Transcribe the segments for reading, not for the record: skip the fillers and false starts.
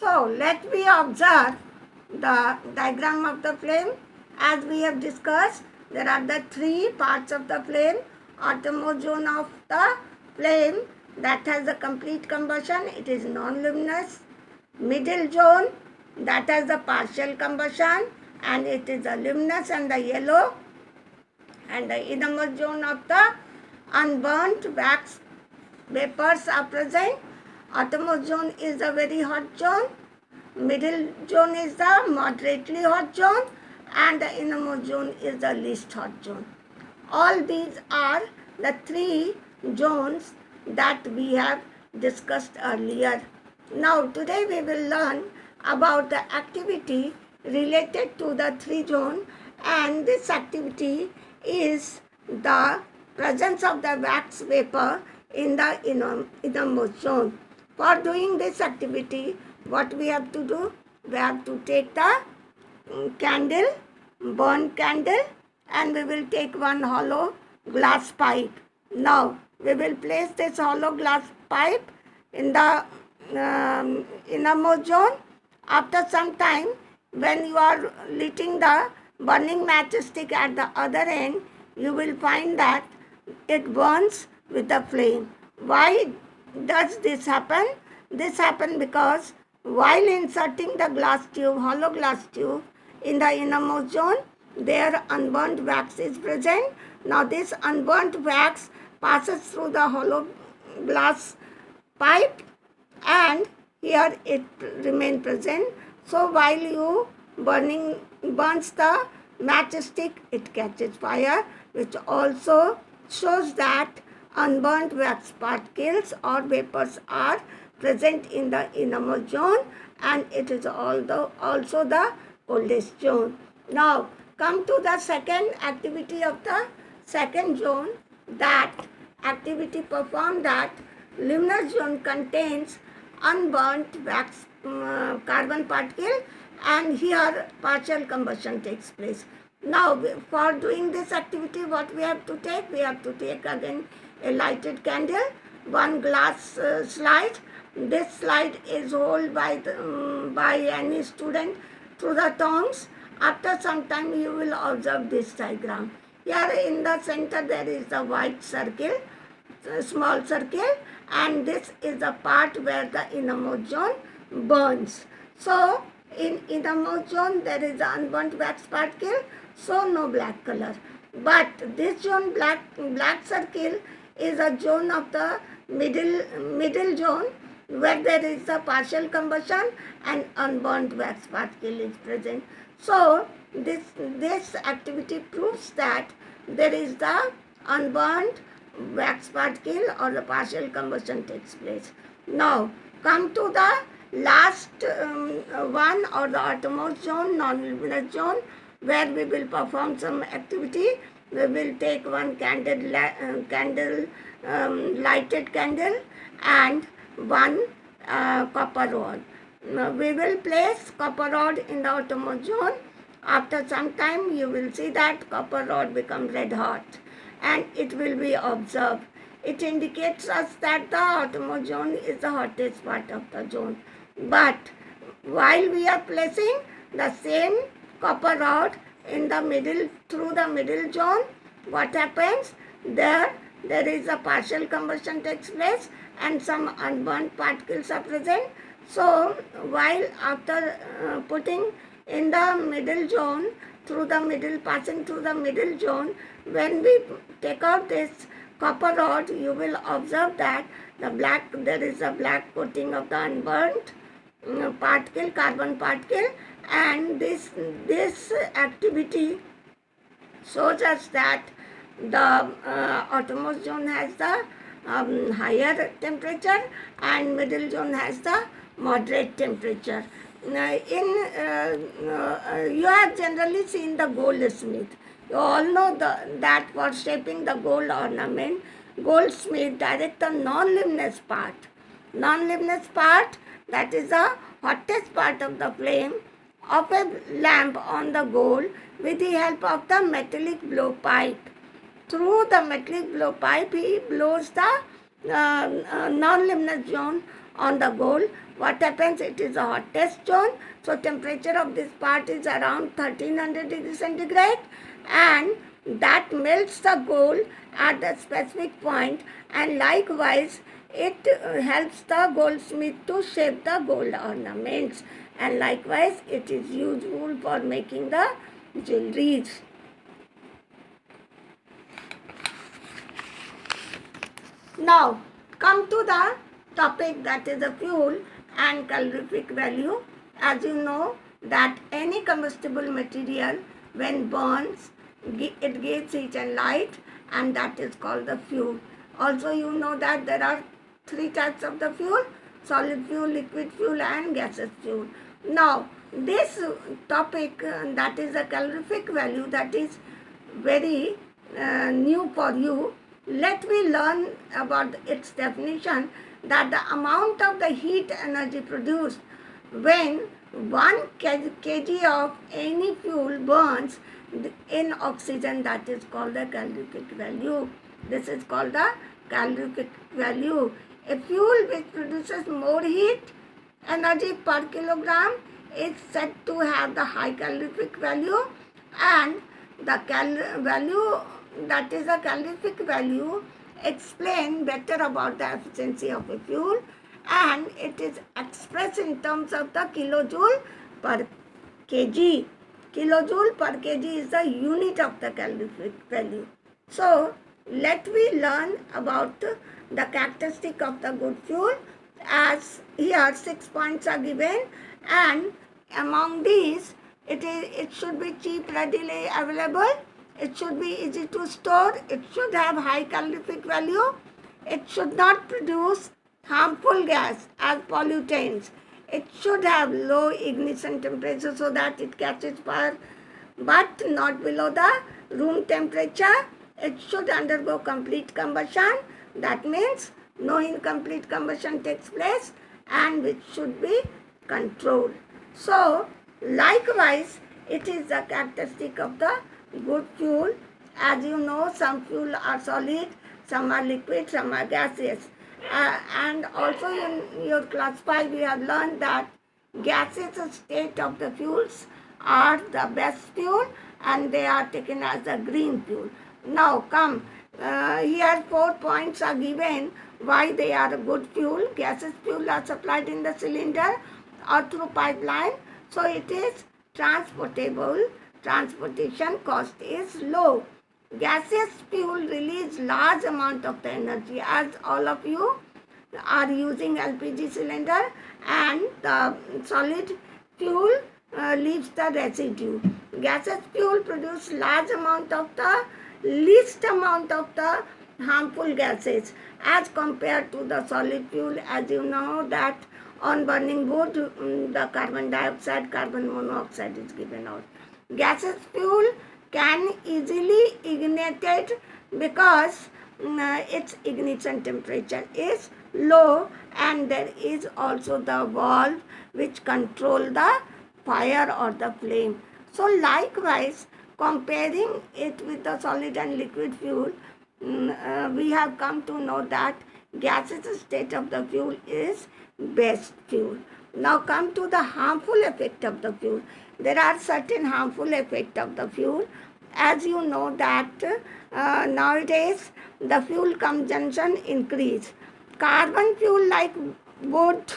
So let me observe the diagram of the flame. As we have discussed, there are the three parts of the flame. Outermost zone of the flame that has the complete combustion, it is non-luminous. Middle zone that has the partial combustion and it is the luminous and the yellow. And the innermost zone of the unburnt wax vapors are present. Outermost zone is the very hot zone. Middle zone is the moderately hot zone and the innermost zone is the least hot zone. All these are the three zones that we have discussed earlier. Now today we will learn about the activity related to the three zone, and this activity is the presence of the wax vapor in the innermost zone. For doing this activity, what we have to do? We have to take the candle, burn candle, and we will take one hollow glass pipe. Now we will place this hollow glass pipe in the innermost zone. After some time, when you are lighting the burning matchstick at the other end, you will find that it burns with the flame. Why does this happen? This happens because while inserting the glass tube, hollow glass tube in the innermost zone, there unburnt wax is present. Now this unburnt wax passes through the hollow glass pipe and here it remains present. So while you burns the matchstick, it catches fire, which also shows that unburnt wax particles or vapors are present in the innermost zone, and it is also the coldest zone. Now come to the second activity of the second zone. That activity performed at luminous zone contains unburnt wax carbon particle, and here partial combustion takes place. Now for doing this activity, what we have to take? We have to take again a lighted candle, one glass slide. This slide is held by any student through the tongs. After some time you will observe this diagram. Here in the center there is the white circle, small circle, and this is the part where the innermost zone burns. So in innermost zone there is the unburnt wax particle, so no black color. But this zone, black circle, is a zone of the middle zone where there is a partial combustion and unburnt wax particle is present. So this activity proves that there is the unburnt wax particle or the partial combustion takes place. Now come to the last one, or the outermost zone, non-luminous zone, where we will perform some activity. We will take one lighted candle and one copper rod. Now we will place copper rod in the outermost zone. After some time you will see that copper rod become red hot and it will be observed. It indicates us that the outermost zone is the hottest part of the zone. But while we are placing the same copper rod in the middle, through the middle zone, what happens? There is a partial combustion takes place and some unburnt particles are present. So while after putting in the middle zone, passing through the middle zone, when we take out this copper rod, you will observe that there is a black coating of the unburnt carbon particle, and this activity shows us that the outermost zone has the higher temperature and middle zone has the moderate temperature. You have generally seen the goldsmith. You all know that for shaping the gold ornament, goldsmith direct the non-luminous part. Non-luminous part, that is the hottest part of the flame of a lamp on the gold with the help of the metallic blowpipe. Through the metallic blowpipe, he blows the non-luminous zone on the gold. What happens? It is the hottest zone. So temperature of this part is around 1300 degrees centigrade, and that melts the gold at the specific point, and likewise it helps the goldsmith to shape the gold ornaments, and likewise it is useful for making the jewelries. Now come to the topic, that is the fuel and calorific value. As you know that any combustible material when burns, it gives heat and light, and that is called the fuel. Also you know that there are three types of the fuel: solid fuel, liquid fuel and gaseous fuel. Now this topic, that is the calorific value, that is very new for you. Let me learn about its definition, that the amount of the heat energy produced when 1 kg of any fuel burns in oxygen, that is called the calorific value. This is called the calorific value. A fuel which produces more heat energy per kilogram is said to have the high calorific value, and the value, that is the calorific value, explain better about the efficiency of a fuel, and it is expressed in terms of the kilojoule per kg. Kilojoule per kg is the unit of the calorific value. So let me learn about the characteristic of the good fuel. As here 6 points are given, and among these it should be cheap, readily available, it should be easy to store, it should have high calorific value, it should not produce harmful gas as pollutants, it should have low ignition temperature so that it catches fire but not below the room temperature, it should undergo complete combustion, that means no incomplete combustion takes place, and which should be controlled. So likewise it is the characteristic of the good fuel. As you know, some fuel are solid, some are liquid, some are gaseous. And also in your class 5 we have learned that gaseous state of the fuels are the best fuel, and they are taken as the green fuel. Now come, here 4 points are given why they are a good fuel. Gaseous fuel are supplied in the cylinder or through pipeline, so it is transportable. Transportation cost is low. Gaseous fuel release large amount of the energy, as all of you are using LPG cylinder, and the solid fuel leaves the residue. Gaseous fuel produce large amount of the least amount of the harmful gases as compared to the solid fuel. As you know that on burning wood, the carbon dioxide, carbon monoxide is given out. Gaseous fuel can easily ignite because its ignition temperature is low, and there is also the valve which control the fire or the flame. So likewise, comparing it with the solid and liquid fuel, we have come to know that gaseous state of the fuel is best fuel. Now come to the harmful effect of the fuel. There are certain harmful effects of the fuel. As you know that nowadays the fuel consumption increase. Carbon fuel like wood,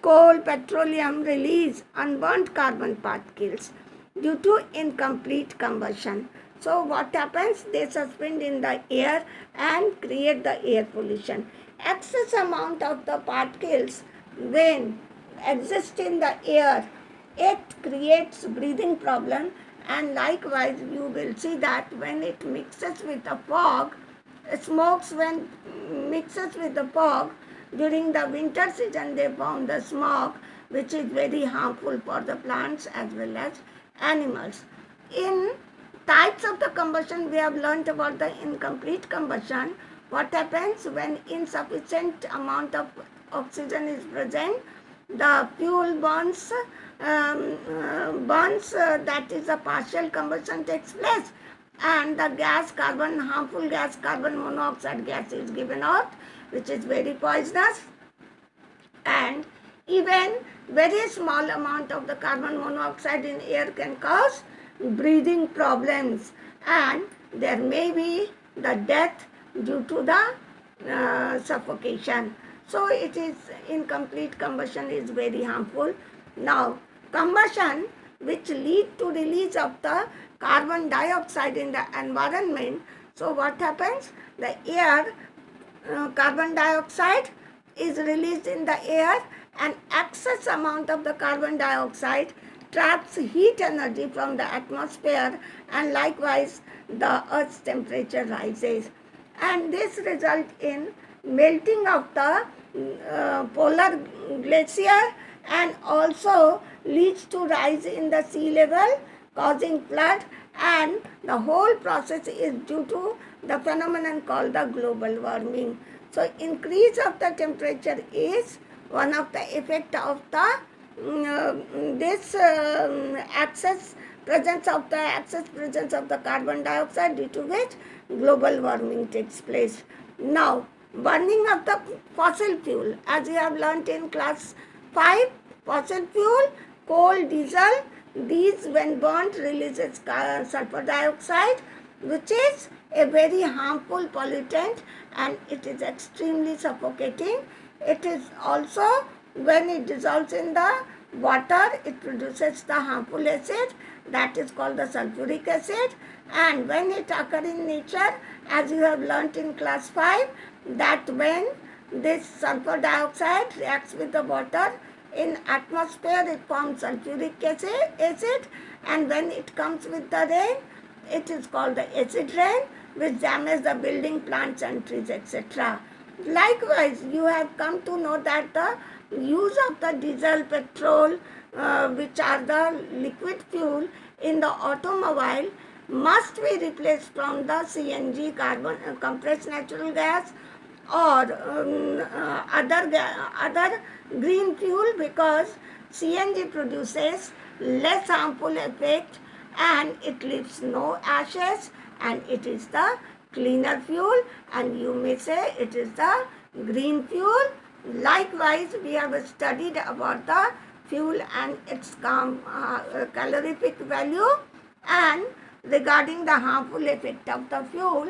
coal, petroleum release unburnt carbon particles due to incomplete combustion. So what happens? They suspend in the air and create the air pollution. Excess amount of the particles when exist in the air, it creates breathing problem, and likewise you will see that when it mixes with the fog, smokes when mixes with the fog during the winter season, they form the smoke, which is very harmful for the plants as well as animals. In types of the combustion, we have learnt about the incomplete combustion. What happens when insufficient amount of oxygen is present? The fuel burns, that is a partial combustion takes place, and the gas, carbon, harmful gas, carbon monoxide gas is given out, which is very poisonous. and even very small amount of the carbon monoxide in air can cause breathing problems, and there may be the death due to the suffocation. So it is incomplete combustion is very harmful. Now combustion, which lead to release of the carbon dioxide in the environment. So what happens? The air carbon dioxide is released in the air, and excess amount of the carbon dioxide traps heat energy from the atmosphere, and likewise the earth's temperature rises, and this results in melting of the polar glacier, and also leads to rise in the sea level causing flood, and the whole process is due to the phenomenon called the global warming. So increase of the temperature is one of the effect of the this excess presence of the carbon dioxide, due to which global warming takes place. Now burning of the fossil fuel, as you have learnt in class 5, fossil fuel, coal, diesel, these when burnt releases sulfur dioxide, which is a very harmful pollutant, and it is extremely suffocating. It is also, when it dissolves in the water, it produces the harmful acid that is called the sulfuric acid, and when it occurs in nature, as you have learnt in class 5, that when this sulfur dioxide reacts with the water in atmosphere, it forms sulfuric acid, and when it comes with the rain, it is called the acid rain, which damages the building, plants and trees, etc. Likewise, you have come to know that the use of the diesel, petrol, which are the liquid fuel in the automobile, must be replaced from the CNG, carbon compressed natural gas, or other green fuel, because CNG produces less harmful effect, and it leaves no ashes, and it is the cleaner fuel, and you may say it is the green fuel. Likewise, we have studied about the fuel and its calorific value, and regarding the harmful effect of the fuel.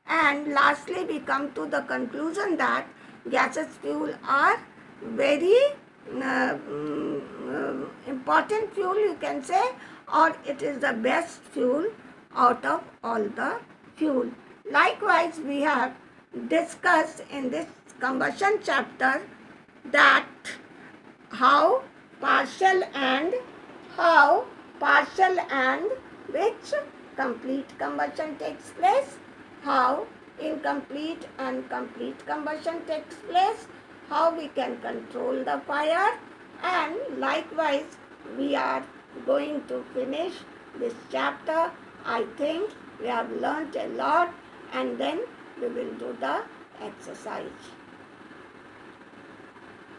And lastly, we come to the conclusion that gaseous fuel are very important fuel, you can say, or it is the best fuel out of all the fuel. Likewise, we have discussed in this combustion chapter that how partial and which complete combustion takes place, how incomplete and complete combustion takes place, how we can control the fire, and likewise we are going to finish this chapter. I think we have learnt a lot, and then we will do the exercise.